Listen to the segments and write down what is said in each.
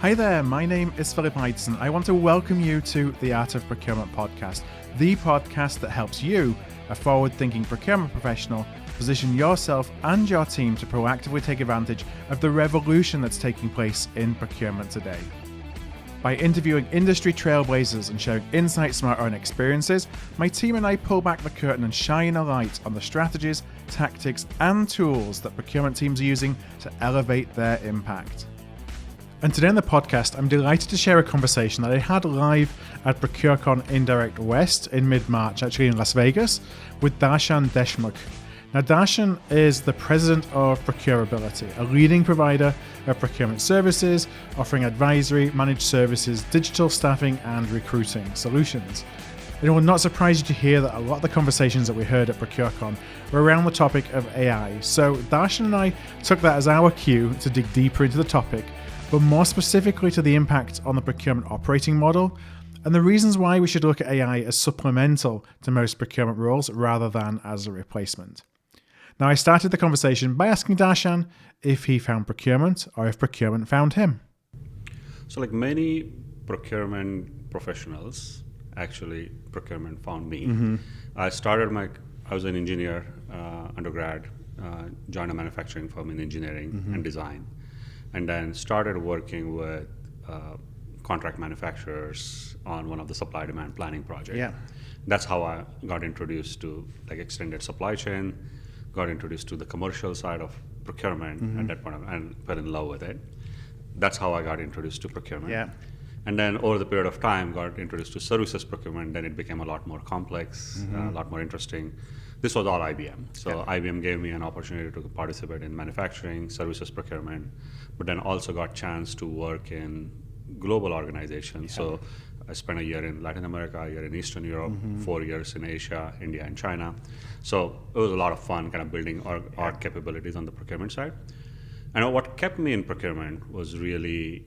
Hi there, my name is Philip Ideson. I want to welcome you to the Art of Procurement podcast, the podcast that helps you, a forward-thinking procurement professional, position yourself and your team to proactively take advantage of the revolution that's taking place in procurement today. By interviewing industry trailblazers and sharing insights from our own experiences, my team and I pull back the curtain and shine a light on the strategies, tactics, and tools that procurement teams are using to elevate their impact. And today on the podcast, I'm delighted to share a conversation that I had live at ProcureCon Indirect West in mid-March, actually in Las Vegas, with Darshan Deshmukh. Now, Darshan is the president of ProcureAbility, a leading provider of procurement services, offering advisory, managed services, digital staffing, and recruiting solutions. It will not surprise you to hear that a lot of the conversations that we heard at ProcureCon were around the topic of AI. So Darshan and I took that as our cue to dig deeper into the topic, but more specifically to the impact on the procurement operating model and the reasons why we should look at AI as supplemental to most procurement roles rather than as a replacement. Now, I started the conversation by asking Darshan if he found procurement or if procurement found him. So like many procurement professionals, actually procurement found me. Mm-hmm. I was an engineer, undergrad, joined a manufacturing firm in engineering and design, and then started working with contract manufacturers on one of the supply demand planning projects. Yeah. That's how I got introduced to like extended supply chain, got introduced to the commercial side of procurement at that point and fell in love with it. That's how I got introduced to procurement. Yeah. And then over the period of time, got introduced to services procurement. Then it became a lot more complex, a lot more interesting. This was all IBM. So IBM gave me an opportunity to participate in manufacturing, services procurement, but then also got chance to work in global organizations. Yeah. So I spent a year in Latin America, a year in Eastern Europe, 4 years in Asia, India, and China. So it was a lot of fun kind of building our capabilities on the procurement side. And what kept me in procurement was really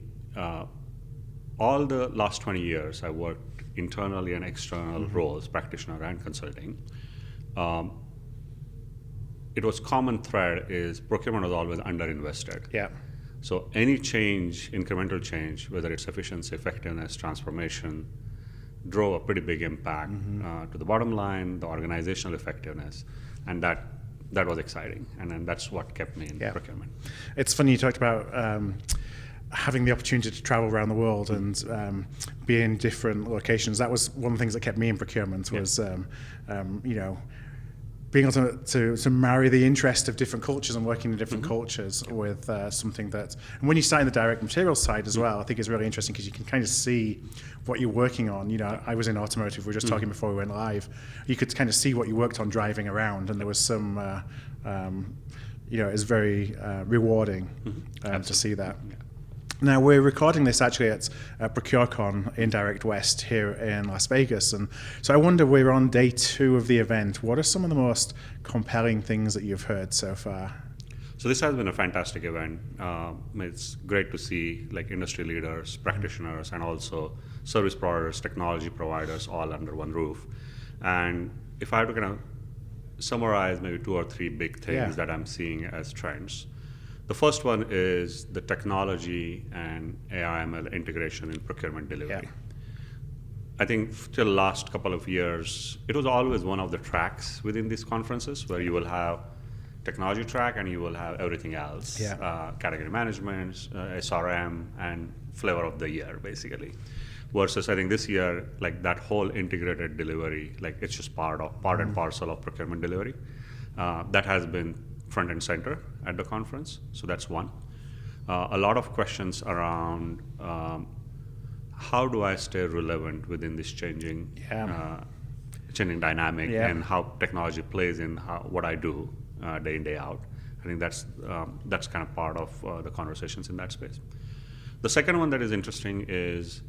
all the last 20 years, I worked internally and external roles, practitioner and consulting. It was common thread is procurement was always underinvested. Yeah. So any change, incremental change, whether it's efficiency, effectiveness, transformation, drove a pretty big impact to the bottom line, the organizational effectiveness, and that was exciting. And then that's what kept me in procurement. It's funny you talked about having the opportunity to travel around the world and be in different locations. That was one of the things that kept me in procurement was, being able to marry the interest of different cultures and working in different cultures with something that, and when you start in the direct materials side as well, I think it's really interesting because you can kind of see what you're working on. You know, I was in automotive, we were just talking before we went live. You could kind of see what you worked on driving around, and there was some, it was very rewarding to see that. Yeah. Now, we're recording this actually at ProcureCon Indirect West here in Las Vegas. And so I wonder, we're on day 2 of the event. What are some of the most compelling things that you've heard so far? So this has been a fantastic event. It's great to see like industry leaders, practitioners, and also service providers, technology providers all under one roof. And if I had to kind of summarize maybe 2 or 3 big things that I'm seeing as trends. The first one is the technology and AI/ML integration in procurement delivery. Yeah. I think till last couple of years, it was always one of the tracks within these conferences where you will have technology track and you will have everything else, category management, SRM, and flavor of the year, basically. Versus I think this year, like that whole integrated delivery, like it's just part and parcel of procurement delivery. That has been front and center at the conference, so that's one. A lot of questions around how do I stay relevant within this changing dynamic and how technology plays in what I do day in, day out. I think that's kind of part of the conversations in that space. The second one that is interesting is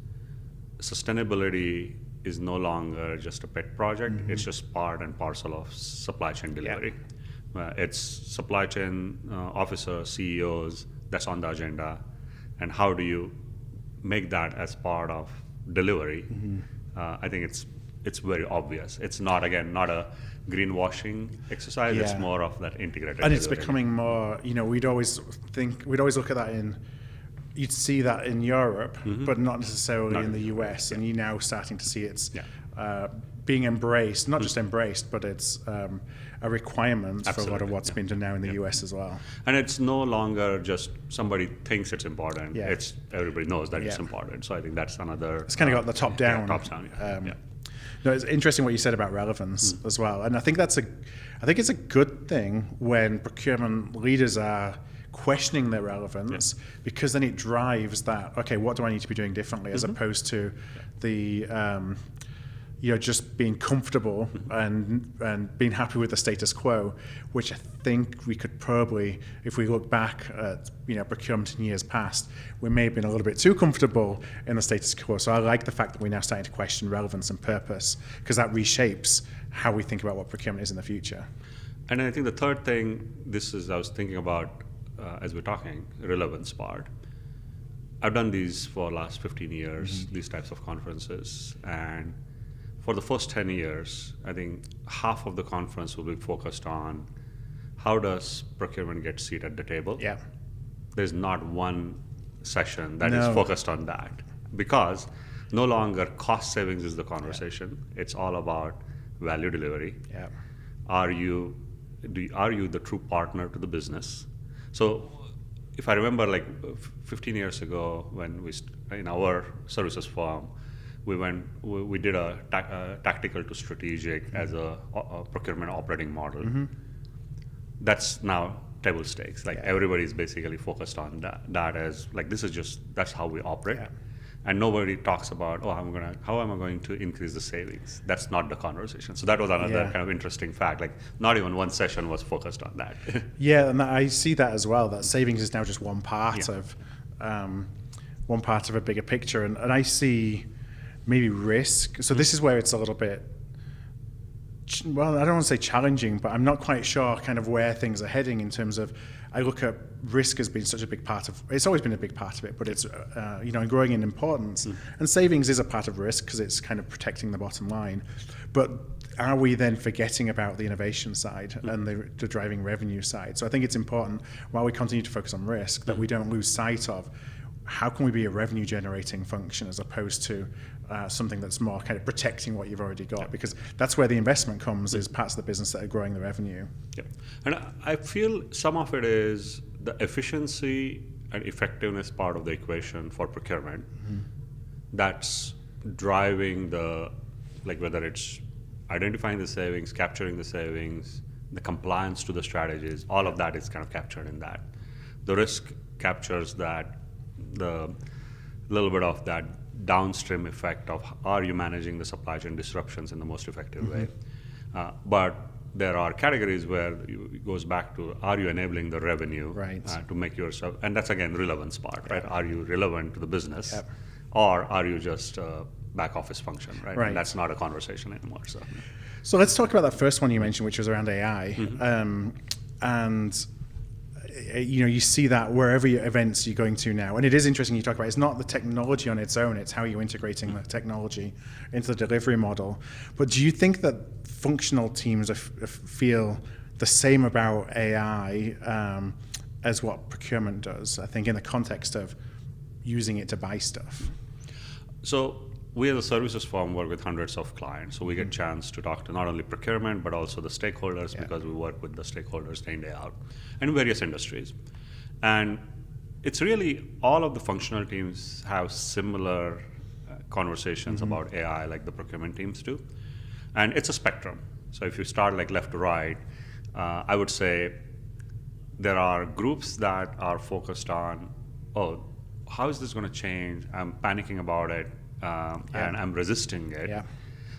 sustainability is no longer just a pet project, it's just part and parcel of supply chain delivery. It's supply chain officers, CEOs, that's on the agenda, and how do you make that as part of delivery? I think it's very obvious. It's not a greenwashing exercise. Yeah. It's more of that integrated. And it's becoming more. We'd always look at that in. you'd see that in Europe, but not necessarily Not in in the the US. And you're now starting to see it's Yeah. being embraced, not just embraced, but it's a requirement for a lot of what's been done now in the US as well. And it's no longer just somebody thinks it's important. Yeah. It's everybody knows that it's Yeah. important. So I think that's another. It's kind of got the top down. Top down. Yeah. No, it's interesting what you said about relevance as well, and I think it's a good thing when procurement leaders are questioning their relevance, because then it drives that. Okay, what do I need to be doing differently, as opposed to the just being comfortable and being happy with the status quo, which I think we could probably, if we look back at procurement in years past, we may have been a little bit too comfortable in the status quo. So I like the fact that we're now starting to question relevance and purpose, because that reshapes how we think about what procurement is in the future. And I think the third thing, I was thinking about as we're talking, relevance part. I've done these for the last 15 years, these types of conferences, and for the first 10 years, I think half of the conference will be focused on how does procurement get seat at the table. Yeah. There's not one session that is focused on that, because no longer cost savings is the conversation. Yeah. It's all about value delivery. Yeah. Are you the true partner to the business? So if I remember, like 15 years ago, when in our services firm, we did a tactical to strategic as a procurement operating model. That's now table stakes. Like everybody's basically focused on that as like that's how we operate. Yeah. And nobody talks about, how am I going to increase the savings? That's not the conversation. So that was another kind of interesting fact. Like not even one session was focused on that. Yeah, and I see that as well. That savings is now just one part of a bigger picture, and I see maybe risk. So this is where it's a little bit, well, I don't want to say challenging, but I'm not quite sure kind of where things are heading in terms of, I look at risk as being such a big part of, it's always been a big part of it, but it's, growing in importance. And savings is a part of risk because it's kind of protecting the bottom line. But are we then forgetting about the innovation side and the driving revenue side? So I think it's important, while we continue to focus on risk, that we don't lose sight of how can we be a revenue generating function as opposed to something that's more kind of protecting what you've already got, because that's where the investment comes, is parts of the business that are growing the revenue. Yeah. And I feel some of it is the efficiency and effectiveness part of the equation for procurement that's driving whether it's identifying the savings, capturing the savings, the compliance to the strategies, all of that is kind of captured in that. The risk captures that, the little bit of that downstream effect of are you managing the supply chain disruptions in the most effective way. But there are categories where it goes back to, are you enabling the revenue to make yourself, and that's again relevance part, right? Are you relevant to the business, or are you just a back office function, right? And that's not a conversation anymore. So let's talk about that first one you mentioned, which was around AI. And you see that wherever events you're going to now. And it is interesting you talk about, it's not the technology on its own, it's how you're integrating the technology into the delivery model. But do you think that functional teams feel the same about AI as what procurement does, I think, in the context of using it to buy stuff? So we as a services firm work with hundreds of clients, so we get a chance to talk to not only procurement but also the stakeholders, because we work with the stakeholders day in, day out, and various industries. And it's really all of the functional teams have similar conversations about AI like the procurement teams do. And it's a spectrum. So if you start like left to right, I would say there are groups that are focused on, how is this going to change? I'm panicking about it. And I'm resisting it,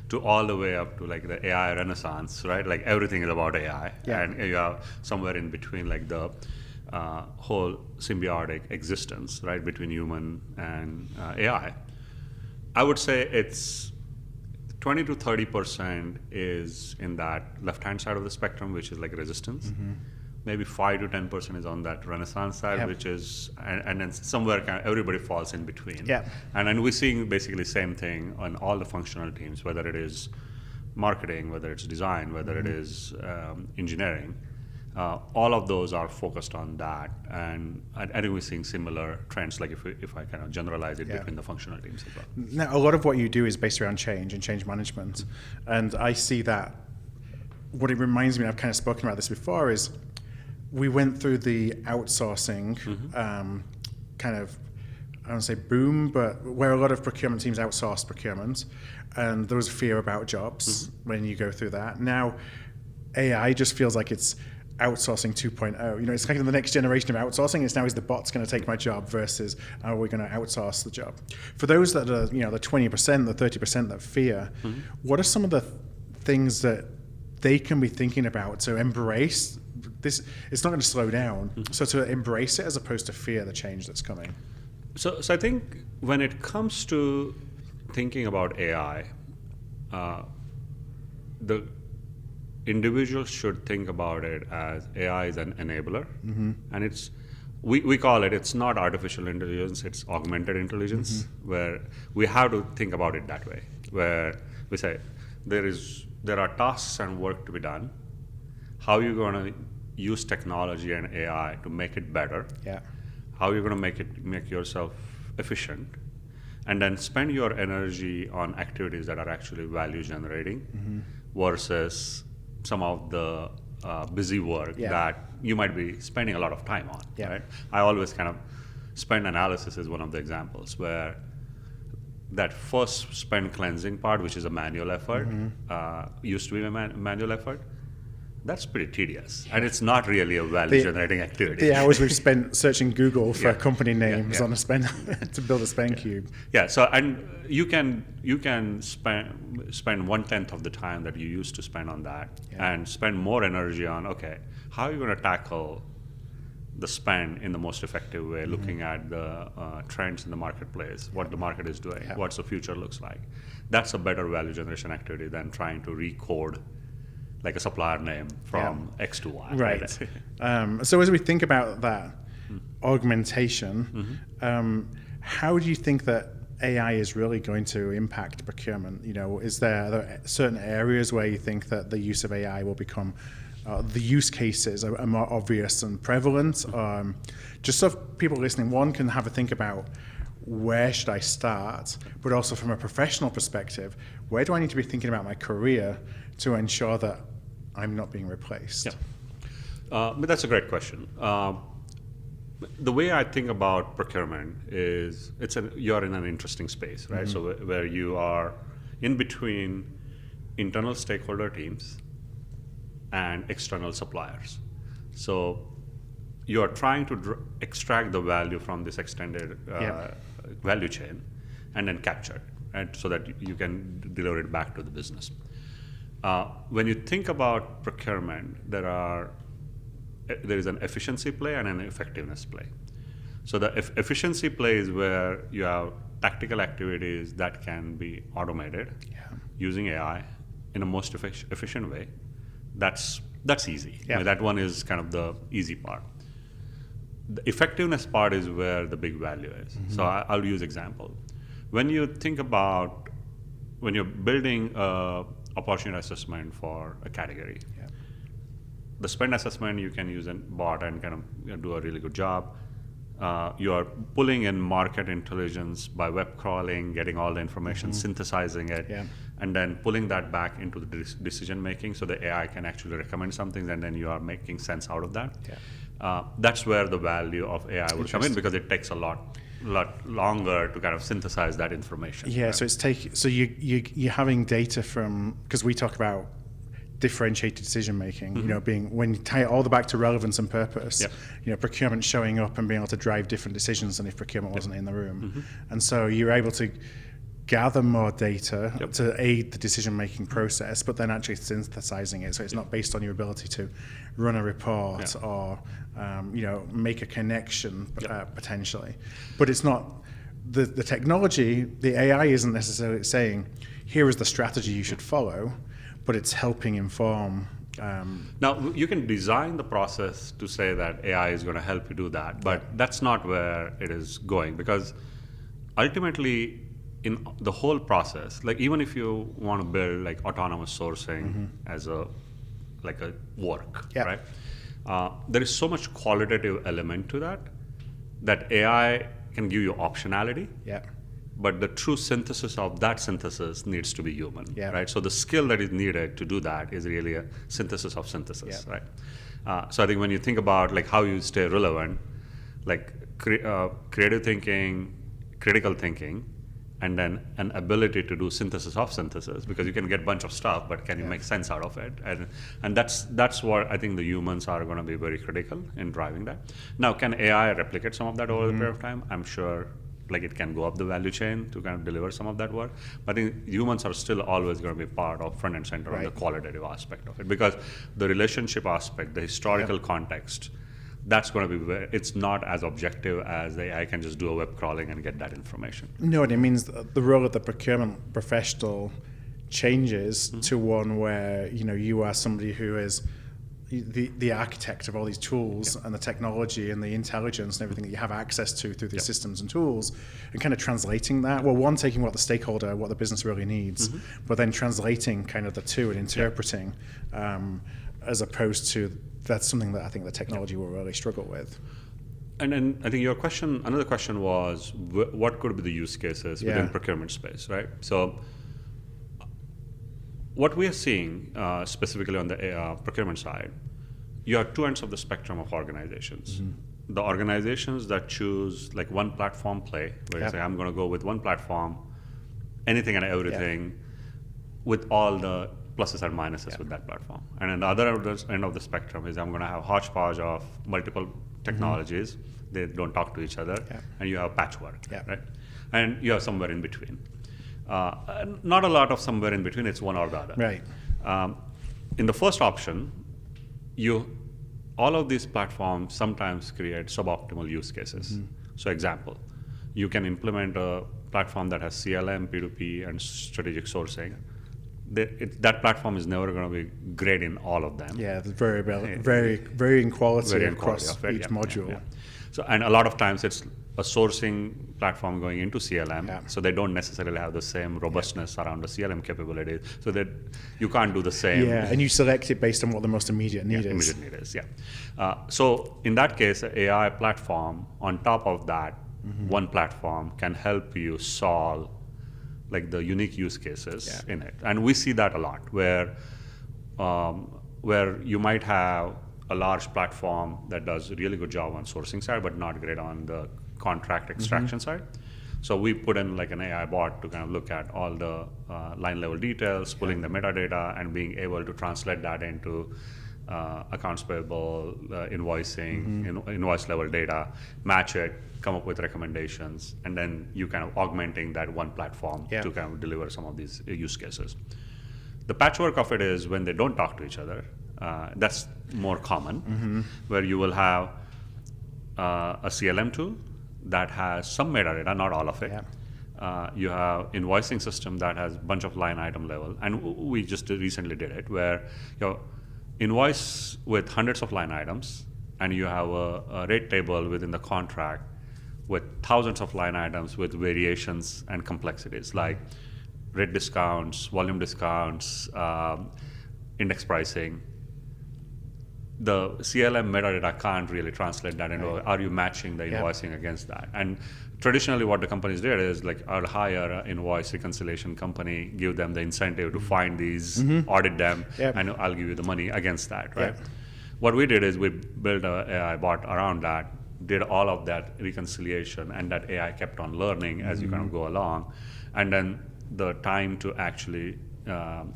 to all the way up to like the AI renaissance, right? Like everything is about AI, and you have somewhere in between like the whole symbiotic existence, right, between human and AI. I would say it's 20 to 30% is in that left-hand side of the spectrum, which is like resistance. Maybe 5 to 10% is on that renaissance side, which is, and then somewhere kind of everybody falls in between. And then we're seeing basically the same thing on all the functional teams, whether it is marketing, whether it's design, whether it is engineering. All of those are focused on that, and I think we're seeing similar trends. Like if I kind of generalize it between the functional teams as well. Now, a lot of what you do is based around change and change management, and I see that. What it reminds me, I've kind of spoken about this before, is we went through the outsourcing kind of, I don't say boom, but where a lot of procurement teams outsourced procurement, and there was fear about jobs when you go through that. Now, AI just feels like it's outsourcing 2.0. You know, it's kind of the next generation of outsourcing. It's now, is the bot's going to take my job versus are we going to outsource the job? For those that are, you know, the 20%, the 30% that fear, what are some of the things that they can be thinking about to embrace this? It's not going to slow down. So to embrace it as opposed to fear the change that's coming. So I think when it comes to thinking about AI, the individual should think about it as AI is an enabler, and we call it's not artificial intelligence, it's augmented intelligence, where we have to think about it that way, where we say there are tasks and work to be done. How are you going to use technology and AI to make it better? Yeah. How are you going to make yourself efficient? And then spend your energy on activities that are actually value generating versus some of the busy work that you might be spending a lot of time on. Right? I always kind of spend analysis is one of the examples where that first spend cleansing part, which is a manual effort, used to be a manual effort. That's pretty tedious, and it's not really a value-generating activity. The hours we've spent searching Google for company names on a spend to build a spend cube. Yeah. So, and you can spend 1/10 of the time that you used to spend on that, and spend more energy on how are you going to tackle the spend in the most effective way, looking at the trends in the marketplace, what the market is doing, what the future looks like. That's a better value generation activity than trying to recode like a supplier name from X to Y. Right. So as we think about that augmentation, how do you think that AI is really going to impact procurement? You know, are there certain areas where you think that the use of AI will become the use cases are more obvious and prevalent? Just so people listening, one can have a think about where should I start, but also from a professional perspective, where do I need to be thinking about my career to ensure that I'm not being replaced? But that's a great question. The way I think about procurement is you're in an interesting space, right? So where you are in between internal stakeholder teams and external suppliers. So you are trying to extract the value from this extended value chain and then capture it, right? So that you can deliver it back to the business. When you think about procurement, there is an efficiency play and an effectiveness play. So the efficiency play is where you have tactical activities that can be automated using AI in a most efficient way. That's easy. I mean, that one is kind of the easy part. The effectiveness part is where the big value is. So I'll use example. When you think about when you're building a opportunity assessment for a category, the spend assessment you can use a bot and kind of do a really good job. You are pulling in market intelligence by web crawling, getting all the information, synthesizing it, and then pulling that back into the decision making, so the AI can actually recommend something, and then you are making sense out of that. That's where the value of AI will come in, because it takes a lot longer to kind of synthesize that information. So you're having data from, because we talk about differentiated decision making, you know, being, when you tie it all the back to relevance and purpose, you know, procurement showing up and being able to drive different decisions than if procurement wasn't in the room. And so you're able to gather more data to aid the decision making process, but then actually synthesizing it, so it's not based on your ability to run a report or you know, make a connection potentially. But it's not the technology, the AI isn't necessarily saying here is the strategy you should follow, but it's helping inform. Now, you can design the process to say that AI is going to help you do that, but that's not where it is going, because ultimately, in the whole process, like even if you want to build like autonomous sourcing as a work, right? there is so much qualitative element to that AI can give you optionality. Yeah. But the true synthesis of that synthesis needs to be human, Yeah. right? So the skill that is needed to do that is really a synthesis of synthesis, Yeah. right? So I think when you think about like how you stay relevant, like creative thinking, critical thinking, and then an ability to do synthesis of synthesis, because you can get a bunch of stuff, but can you make sense out of it? And that's what I think the humans are going to be very critical in driving that. Now, can AI replicate some of that over the period of time? I'm sure like it can go up the value chain to kind of deliver some of that work. But I think humans are still always going to be part of front and center on the qualitative aspect of it, because the relationship aspect, the historical context, that's going to be it's not as objective as the AI can just do a web crawling and get that information. No, and it means that the role of the procurement professional changes to one where you are somebody who is the architect of all these tools and the technology and the intelligence and everything that you have access to through these systems and tools, and kind of translating that. Well, one, taking what the stakeholder, what the business really needs, but then translating kind of the two and interpreting, as opposed to that's something that I think the technology will really struggle with. And then I think your question, another question was, what could be the use cases within procurement space, right? So what we are seeing specifically on the procurement side, you have two ends of the spectrum of organizations. The organizations that choose like one platform play, where you say, I'm going to go with one platform, anything and everything, with all the pluses and minuses with that platform. And then the other end of the spectrum is I'm going to have hodgepodge of multiple technologies. They don't talk to each other, and you have patchwork, right? And you have somewhere in between. Not a lot of somewhere in between, it's one or the other. Right. In the first option, all of these platforms sometimes create suboptimal use cases. So example, you can implement a platform that has CLM, P2P, and strategic sourcing. That platform is never going to be great in all of them. Yeah, the varying quality across each module. Yeah. So, and a lot of times it's a sourcing platform going into CLM, so they don't necessarily have the same robustness around the CLM capabilities, so that you can't do the same. Yeah, and you select it based on what the most immediate need is. Immediate need is, so in that case, an AI platform on top of that, one platform can help you solve like the unique use cases in it. And we see that a lot, where you might have a large platform that does a really good job on sourcing side, but not great on the contract extraction side. So we put in like an AI bot to kind of look at all the line level details, pulling the metadata, and being able to translate that into accounts payable, invoicing, invoice level data, match it, come up with recommendations, and then you kind of augmenting that one platform to kind of deliver some of these use cases. The patchwork of it is when they don't talk to each other. That's more common, where you will have a CLM tool that has some metadata, not all of it. You have invoicing system that has a bunch of line item level, and we just recently did it, where invoice with hundreds of line items, and you have a rate table within the contract with thousands of line items with variations and complexities, like rate discounts, volume discounts, index pricing. The CLM metadata can't really translate that into, are you matching the invoicing against that? And traditionally what the companies did is like, I'll hire an invoice reconciliation company, give them the incentive to find these, audit them, and I'll give you the money against that, right? What we did is we built an AI bot around that, did all of that reconciliation, and that AI kept on learning as you kind of go along. And then the time to actually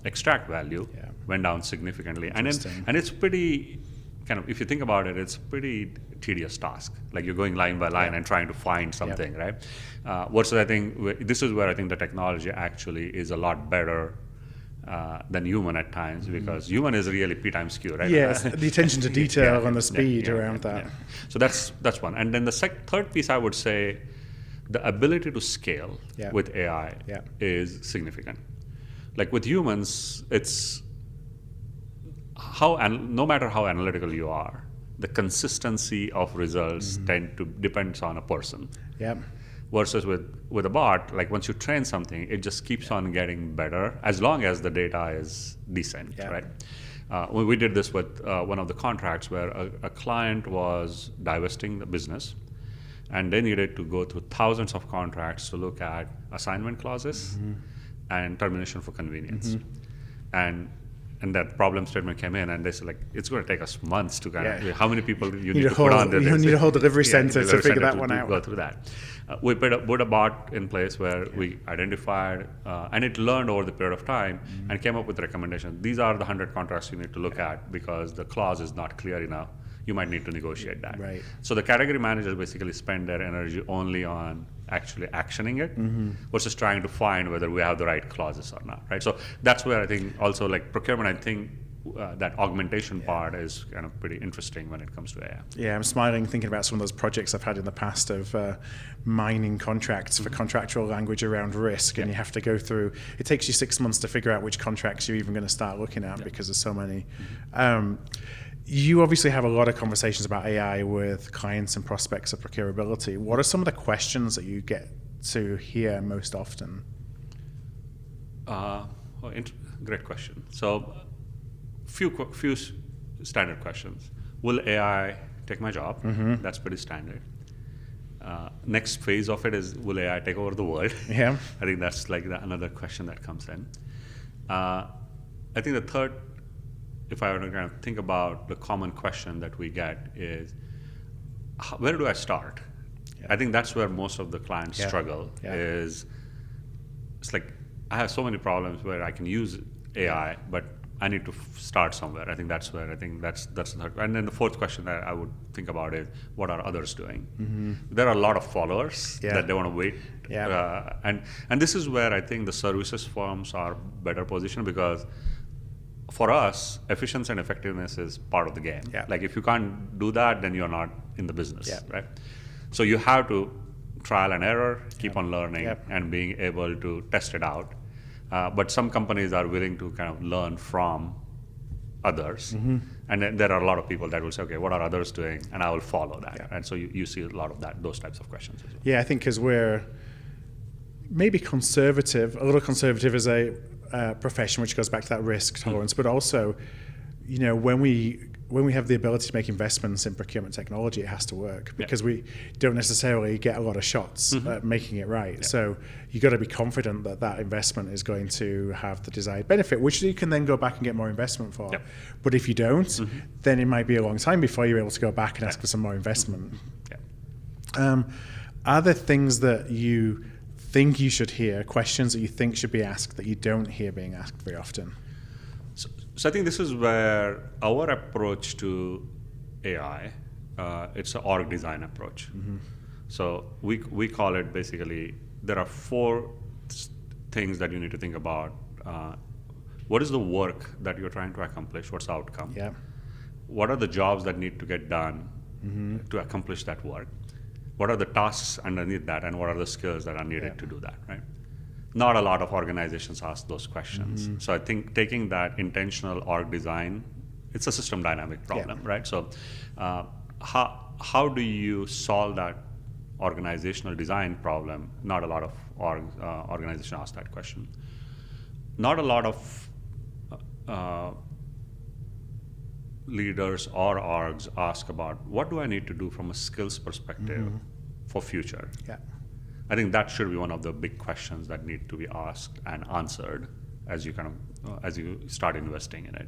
extract value went down significantly. And it's pretty, kind of, if you think about it, it's a pretty tedious task. Like you're going line by line and trying to find something, right? Versus I think, this is where I think the technology actually is a lot better than human at times, because human is really P times Q, right? Yes, the attention to detail and the speed around that. So that's one. And then the third piece, I would say, the ability to scale with AI is significant. Like with humans, it's no matter how analytical you are, the consistency of results depends on a person. Versus with a bot, like once you train something, it just keeps on getting better as long as the data is decent, right? We did this with one of the contracts where a client was divesting the business, and they needed to go through thousands of contracts to look at assignment clauses and termination for convenience. And that problem statement came in, and they said, like, it's going to take us months to kind of, how many people you need to put on this? You need a whole delivery center to figure that one out. Go through that. We put a bot in place where we identified, and it learned over the period of time and came up with recommendations. These are the 100 contracts you need to look at because the clause is not clear enough. You might need to negotiate that. Right. So the category managers basically spend their energy only on actually actioning it versus trying to find whether we have the right clauses or not, right? So that's where I think also, like procurement, I think that augmentation part is kind of pretty interesting when it comes to AI. Yeah, I'm smiling thinking about some of those projects I've had in the past of mining contracts for contractual language around risk, and you have to go through, it takes you 6 months to figure out which contracts you're even going to start looking at because there's so many. You obviously have a lot of conversations about AI with clients and prospects of ProcureAbility. What are some of the questions that you get to hear most often? Great question. So, few standard questions. Will AI take my job? That's pretty standard. Next phase of it is, will AI take over the world? Yeah. I think that's like another question that comes in. I think the third, if I were to kind of think about the common question that we get is, where do I start? I think that's where most of the clients struggle. Is it's like, I have so many problems where I can use AI, but I need to start somewhere. I think that's the third. And then the fourth question that I would think about is, what are others doing? There are a lot of followers that they want to wait. And this is where I think the services firms are better positioned, because for us, efficiency and effectiveness is part of the game. Like if you can't do that, then you're not in the business, right? So you have to trial and error, keep on learning, and being able to test it out. But some companies are willing to kind of learn from others. And then there are a lot of people that will say, okay, what are others doing? And I will follow that. And so you see a lot of those types of questions as well. Yeah, I think because we're maybe conservative, a little conservative as a profession, which goes back to that risk tolerance, but also, you know, when we have the ability to make investments in procurement technology, it has to work, because we don't necessarily get a lot of shots at making it right. So you got to be confident that that investment is going to have the desired benefit, which you can then go back and get more investment for. But if you don't, then it might be a long time before you're able to go back and ask for some more investment. Are there things that you think you should hear, questions that you think should be asked that you don't hear being asked very often? So I think this is where our approach to AI, it's an org design approach. So we call it basically, there are 4 things that you need to think about. What is the work that you're trying to accomplish? What's the outcome? What are the jobs that need to get done to accomplish that work? What are the tasks underneath that, and what are the skills that are needed to do that, right? Not a lot of organizations ask those questions. So I think taking that intentional org design, it's a system dynamic problem, right? So how do you solve that organizational design problem? Not a lot of organizations ask that question. Not a lot of leaders or orgs ask about, what do I need to do from a skills perspective for future? I think that should be one of the big questions that need to be asked and answered as you as you start investing in it.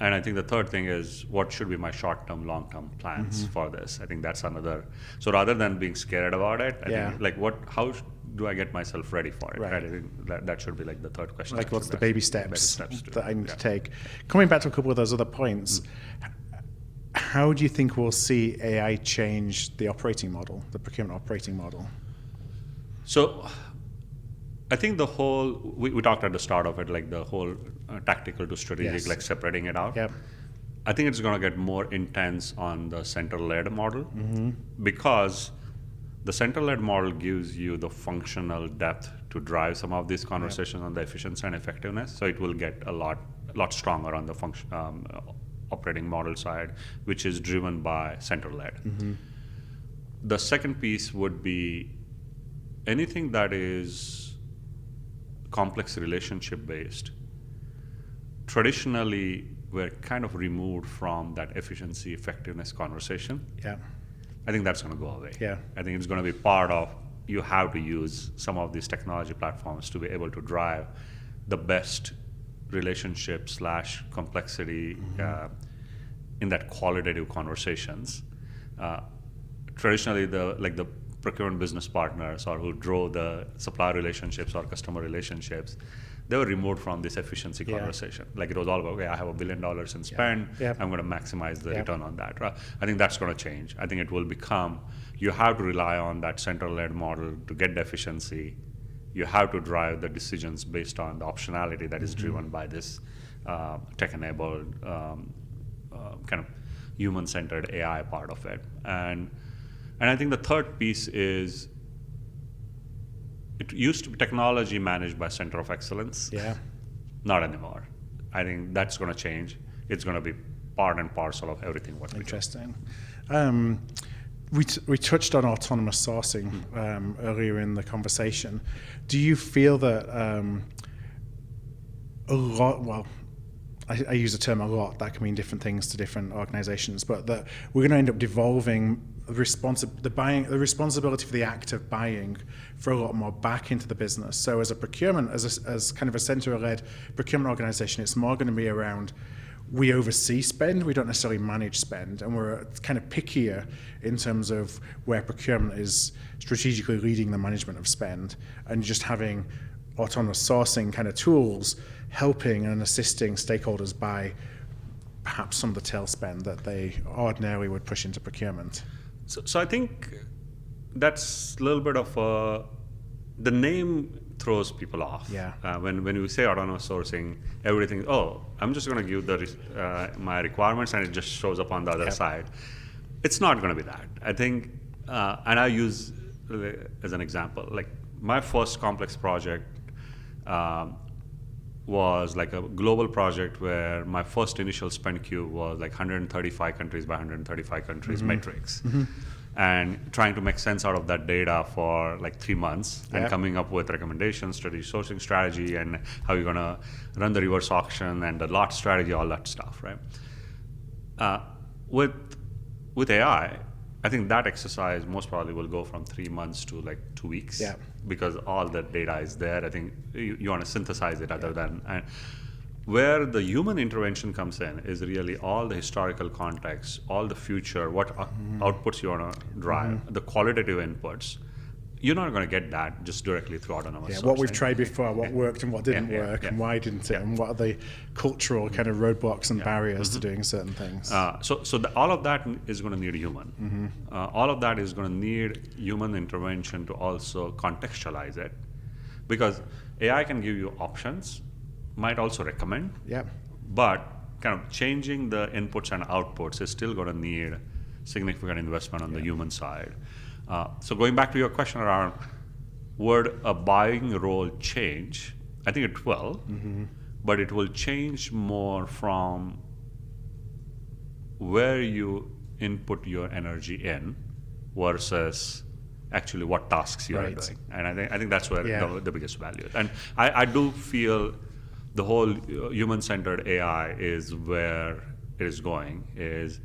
And I think the third thing is, what should be my short-term, long-term plans for this? I think that's another. So rather than being scared about it, I think, like, how do I get myself ready for it? Right. I think that should be like the third question. Like, what's the baby steps that I need to take? Coming back to a couple of those other points, how do you think we'll see AI change the operating model, the procurement operating model? So I think the whole, we talked at the start of it, like the whole tactical to strategic, like separating it out. I think it's going to get more intense on the center-led model, because the center-led model gives you the functional depth to drive some of these conversations on the efficiency and effectiveness. So it will get a lot stronger on the operating model side, which is driven by center-led. The second piece would be anything that is complex relationship based traditionally we're kind of removed from that efficiency, effectiveness conversation. Yeah. I think that's going to go away. Yeah. I think it's going to be part of, you have to use some of these technology platforms to be able to drive the best relationship / complexity in that qualitative conversations. Traditionally, the procurement business partners or who drove the supplier relationships or customer relationships, they were removed from this efficiency conversation. Like it was all about, okay, I have $1 billion in spend, I'm going to maximize the return on that. Right? I think that's going to change. I think it will become, you have to rely on that central-led model to get the efficiency. You have to drive the decisions based on the optionality that is driven by this tech-enabled kind of human-centered AI part of it. And I think the third piece is, it used to be technology managed by center of excellence. Yeah. Not anymore. I think that's going to change. It's going to be part and parcel of everything what we do. Interesting. We touched on autonomous sourcing earlier in the conversation. Do you feel that a lot, well, I use the term a lot, that can mean different things to different organizations, but that we're going to end up devolving the responsibility for the act of buying for a lot more back into the business. So as a procurement, as kind of a center-led procurement organization, it's more going to be around, we oversee spend, we don't necessarily manage spend, and we're kind of pickier in terms of where procurement is strategically leading the management of spend, and just having autonomous sourcing kind of tools helping and assisting stakeholders buy perhaps some of the tail spend that they ordinarily would push into procurement. So I think that's a little bit of the name throws people off. Yeah. When you say autonomous sourcing, everything, I'm just going to give the my requirements and it just shows up on the other side. It's not going to be that. I think, and I use as an example, like my first complex project was like a global project where my first initial spend cube was like 135 countries by 135 countries metrics. And trying to make sense out of that data for like 3 months and coming up with recommendations, strategic sourcing strategy, and how you're going to run the reverse auction and the lot strategy, all that stuff, right? With AI, I think that exercise most probably will go from 3 months to like 2 weeks because all the data is there. I think you want to synthesize it other than, and where the human intervention comes in is really all the historical context, all the future, what outputs you want to drive, the qualitative inputs. You're not going to get that just directly through autonomous sourcing. What we've tried before, what worked and what didn't work, and why didn't it, and what are the cultural kind of roadblocks and barriers to doing certain things. All of that is going to need a human. All of that is going to need human intervention to also contextualize it, because AI can give you options, might also recommend, but kind of changing the inputs and outputs is still going to need significant investment on the human side. So going back to your question around, would a buying role change? I think it will, but it will change more from where you input your energy in versus actually what tasks you are doing. And I think that's where the biggest value is. And I do feel the whole human-centered AI is where it is going, is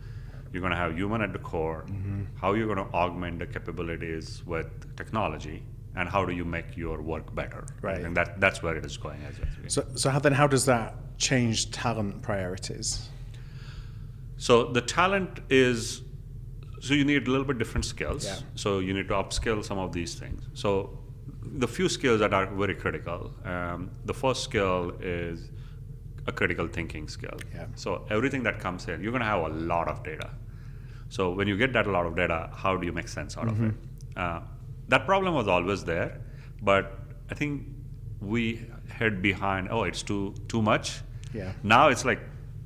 you're going to have human at the core, how you're going to augment the capabilities with technology, and how do you make your work better. And that's where it is going. So how does that change talent priorities? So the talent is, so you need a little bit different skills. So you need to upskill some of these things. So the few skills that are very critical, the first skill is a critical thinking skill. So everything that comes in, you're going to have a lot of data. So when you get that a lot of data, how do you make sense out of it? That problem was always there, but I think we hid behind, it's too much. Now it's like,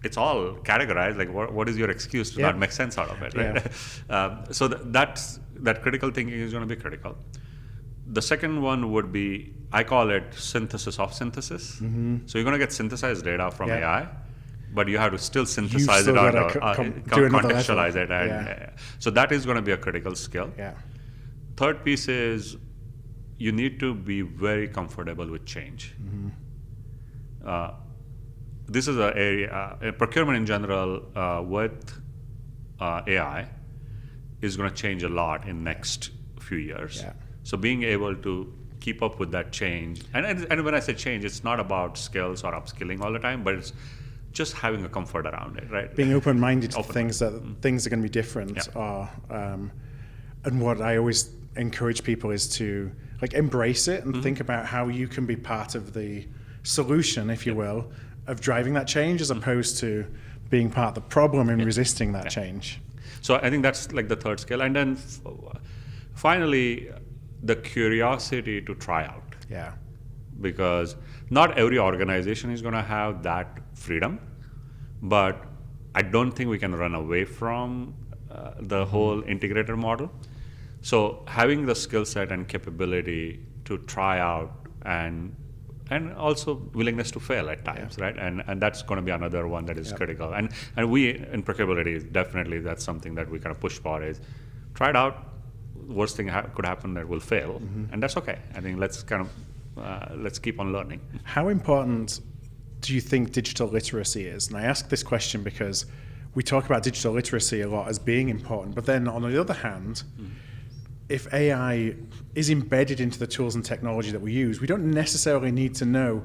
it's all categorized, like what is your excuse to not make sense out of it, right? So that critical thinking is going to be critical. The second one would be, I call it synthesis of synthesis. So you're going to get synthesized data from AI, but you have to still synthesize it out, contextualize it. And, so that is going to be a critical skill. Third piece is, you need to be very comfortable with change. this is an area, procurement in general with AI is going to change a lot in next few years. Yeah. So being able to keep up with that change, and when I say change, it's not about skills or upskilling all the time, but it's just having a comfort around it, right? Being open-minded to things that things are going to be different. Yeah. And what I always encourage people is to like embrace it and think about how you can be part of the solution, if you will, of driving that change, as opposed to being part of the problem and resisting that change. So I think that's like the third skill, and then finally, the curiosity to try out. Yeah. Because not every organization is going to have that freedom, but I don't think we can run away from the whole integrated model. So having the skill set and capability to try out and also willingness to fail at times, right? And that's going to be another one that is critical. And we in ProcureAbility, definitely that's something that we kind of push for is try it out. Worst thing could happen that will fail, and that's okay. I think let's kind of let's keep on learning. How important do you think digital literacy is? And I ask this question because we talk about digital literacy a lot as being important, but then on the other hand, if AI is embedded into the tools and technology that we use, we don't necessarily need to know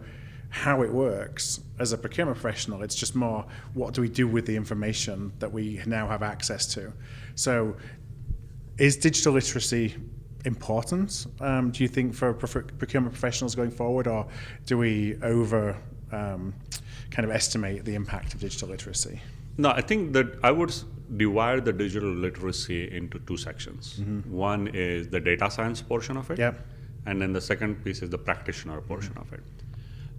how it works as a procurement professional. It's just more, what do we do with the information that we now have access to? So is digital literacy important, do you think, for procurement professionals going forward, or do we kind of estimate the impact of digital literacy? No, I think that I would divide the digital literacy into two sections. One is the data science portion of it, and then the second piece is the practitioner portion of it.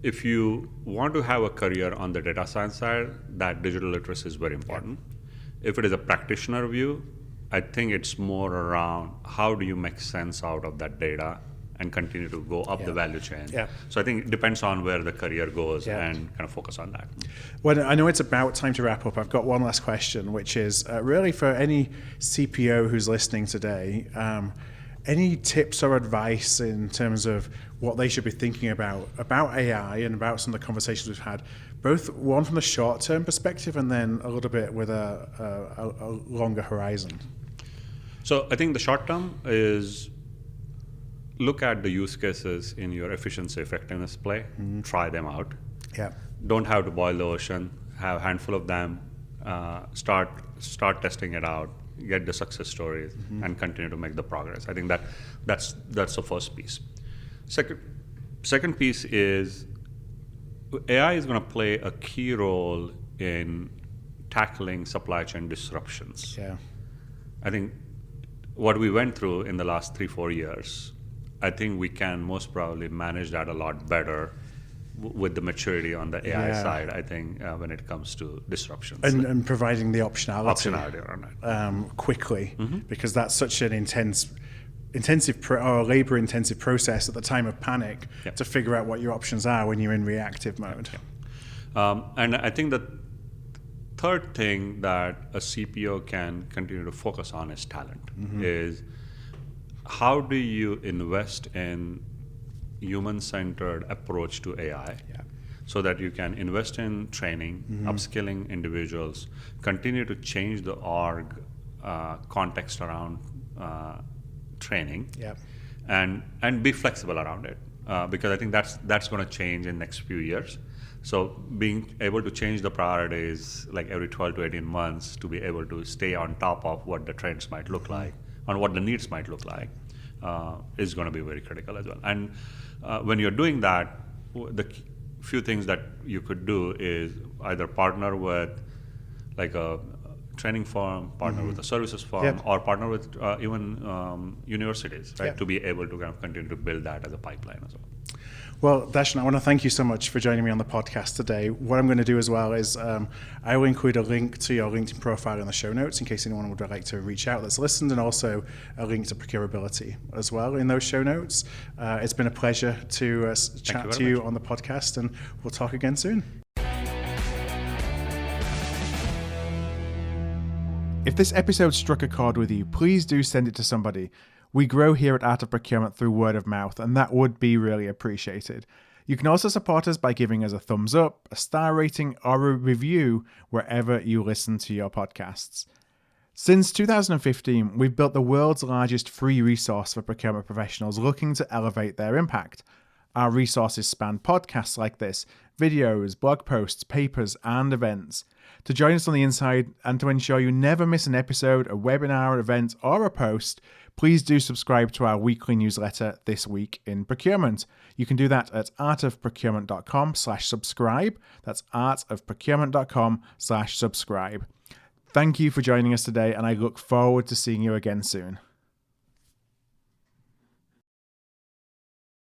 If you want to have a career on the data science side, that digital literacy is very important. If it is a practitioner view, I think it's more around how do you make sense out of that data and continue to go up the value chain. So I think it depends on where the career goes and kind of focus on that. Well, I know it's about time to wrap up. I've got one last question, which is really for any CPO who's listening today, any tips or advice in terms of what they should be thinking about AI and about some of the conversations we've had, both one from the short-term perspective and then a little bit with a longer horizon? So I think the short term is look at the use cases in your efficiency effectiveness play, try them out. Don't have to boil the ocean, have a handful of them, start testing it out, get the success stories, and continue to make the progress. I think that's the first piece. Second piece is AI is going to play a key role in tackling supply chain disruptions. I think what we went through in the last 3-4 years, I think we can most probably manage that a lot better with the maturity on the AI side, I think, when it comes to disruptions. And providing the optionality around that. Quickly, because that's such an intensive or labor-intensive process at the time of panic to figure out what your options are when you're in reactive mode. And I think the third thing that a CPO can continue to focus on is talent, is how do you invest in human-centered approach to AI so that you can invest in training, upskilling individuals, continue to change the org context around training, and be flexible around it, because I think that's going to change in the next few years. So being able to change the priorities like every 12 to 18 months to be able to stay on top of what the trends might look like and what the needs might look like is going to be very critical as well. And when you're doing that, the few things that you could do is either partner with like a training firm, partner with a services firm, or partner with even universities, right, to be able to kind of continue to build that as a pipeline as well. Well, Darshan, I want to thank you so much for joining me on the podcast today. What I'm going to do as well is I will include a link to your LinkedIn profile in the show notes in case anyone would like to reach out that's listened, and also a link to ProcureAbility as well in those show notes. It's been a pleasure to chat to you on the podcast, and we'll talk again soon. If this episode struck a chord with you, please do send it to somebody. We grow here at Art of Procurement through word of mouth, and that would be really appreciated. You can also support us by giving us a thumbs up, a star rating, or a review wherever you listen to your podcasts. Since 2015, we've built the world's largest free resource for procurement professionals looking to elevate their impact. Our resources span podcasts like this, videos, blog posts, papers, and events. To join us on the inside and to ensure you never miss an episode, a webinar, event, or a post, please do subscribe to our weekly newsletter, This Week in Procurement. You can do that at artofprocurement.com/subscribe. That's artofprocurement.com/subscribe. Thank you for joining us today, and I look forward to seeing you again soon.